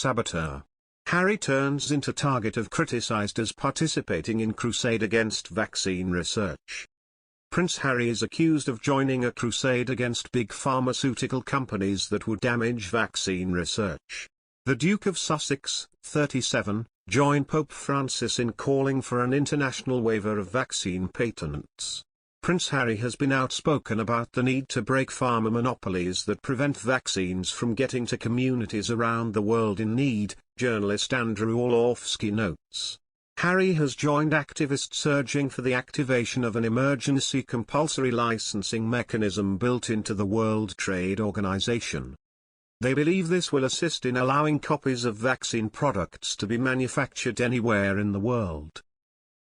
SABOTEUR. Harry turns into target of criticised as participating in crusade against vaccine research. Prince Harry is accused of joining a crusade against big pharmaceutical companies that would damage vaccine research. The Duke of Sussex, 37, joined Pope Francis in calling for an international waiver of vaccine patents. Prince Harry has been outspoken about the need to break pharma monopolies that prevent vaccines from getting to communities around the world in need, journalist Andrew Orlowski notes. Harry has joined activists urging for the activation of an emergency compulsory licensing mechanism built into the World Trade Organization. They believe this will assist in allowing copies of vaccine products to be manufactured anywhere in the world.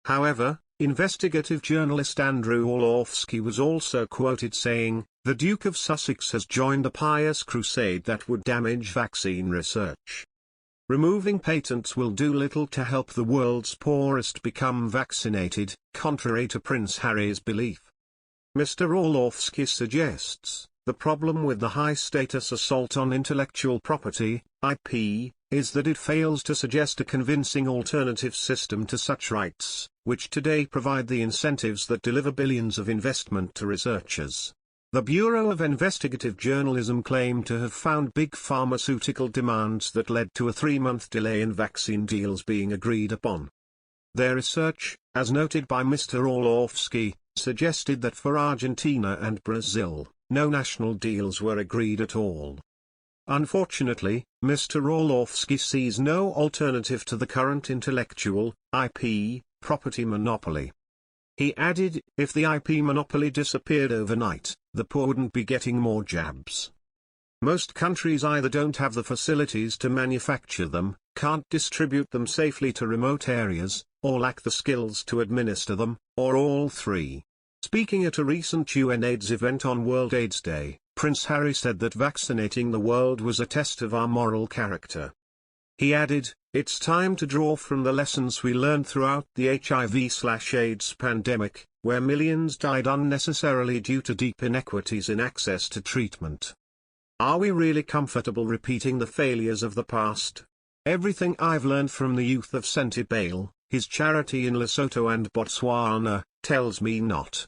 However, investigative journalist Andrew Orlowski was also quoted saying, "The Duke of Sussex has joined a pious crusade that would damage vaccine research. Removing patents will do little to help the world's poorest become vaccinated, contrary to Prince Harry's belief." Mr. Orlowski suggests, the problem with the high-status assault on intellectual property, IP, is that it fails to suggest a convincing alternative system to such rights, which today provide the incentives that deliver billions of investment to researchers. The Bureau of Investigative Journalism claimed to have found big pharmaceutical demands that led to a 3-month delay in vaccine deals being agreed upon. Their research, as noted by Mr. Orlowski, suggested that for Argentina and Brazil, no national deals were agreed at all. Unfortunately, Mr. Orlowski sees no alternative to the current intellectual, IP, property monopoly. He added, if the IP monopoly disappeared overnight, the poor wouldn't be getting more jabs. Most countries either don't have the facilities to manufacture them, can't distribute them safely to remote areas, or lack the skills to administer them, or all three. Speaking at a recent UN AIDS event on World AIDS Day, Prince Harry said that vaccinating the world was a test of our moral character. He added, "It's time to draw from the lessons we learned throughout the HIV/AIDS pandemic, where millions died unnecessarily due to deep inequities in access to treatment. Are we really comfortable repeating the failures of the past? Everything I've learned from the youth of Sentebale, his charity in Lesotho and Botswana, tells me not.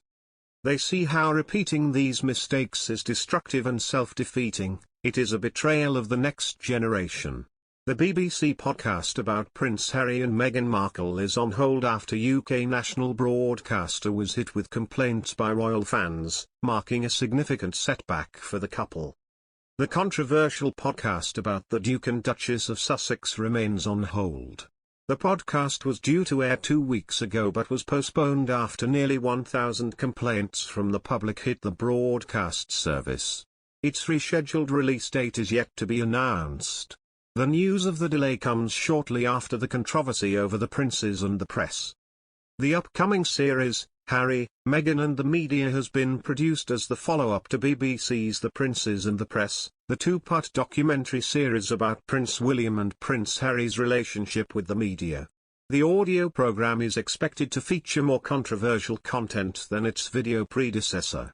They see how repeating these mistakes is destructive and self-defeating. It is a betrayal of the next generation." The BBC podcast about Prince Harry and Meghan Markle is on hold after UK national broadcaster was hit with complaints by royal fans, marking a significant setback for the couple. The controversial podcast about the Duke and Duchess of Sussex remains on hold. The podcast was due to air 2 weeks ago but was postponed after nearly 1,000 complaints from the public hit the broadcast service. Its rescheduled release date is yet to be announced. The news of the delay comes shortly after the controversy over the princes and the press. The upcoming series, Harry, Meghan and the Media, has been produced as the follow-up to BBC's The Princes and the Press, the 2-part documentary series about Prince William and Prince Harry's relationship with the media. The audio program is expected to feature more controversial content than its video predecessor.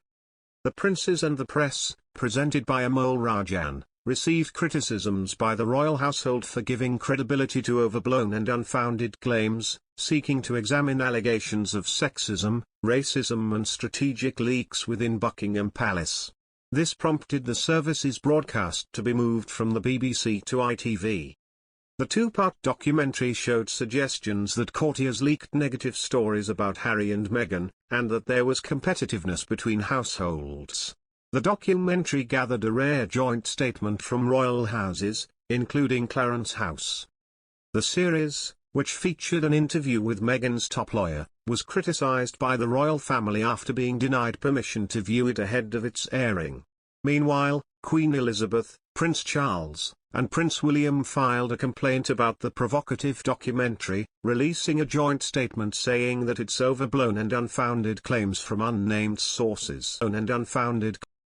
The Princes and the Press, presented by Amol Rajan, received criticisms by the royal household for giving credibility to overblown and unfounded claims, seeking to examine allegations of sexism, racism and strategic leaks within Buckingham Palace. This prompted the service's broadcast to be moved from the BBC to ITV. The 2-part documentary showed suggestions that courtiers leaked negative stories about Harry and Meghan, and that there was competitiveness between households. The documentary gathered a rare joint statement from royal houses, including Clarence House. The series, which featured an interview with Meghan's top lawyer, was criticised by the royal family after being denied permission to view it ahead of its airing. Meanwhile, Queen Elizabeth, Prince Charles, and Prince William filed a complaint about the provocative documentary, releasing a joint statement saying that it's overblown and unfounded claims from unnamed sources.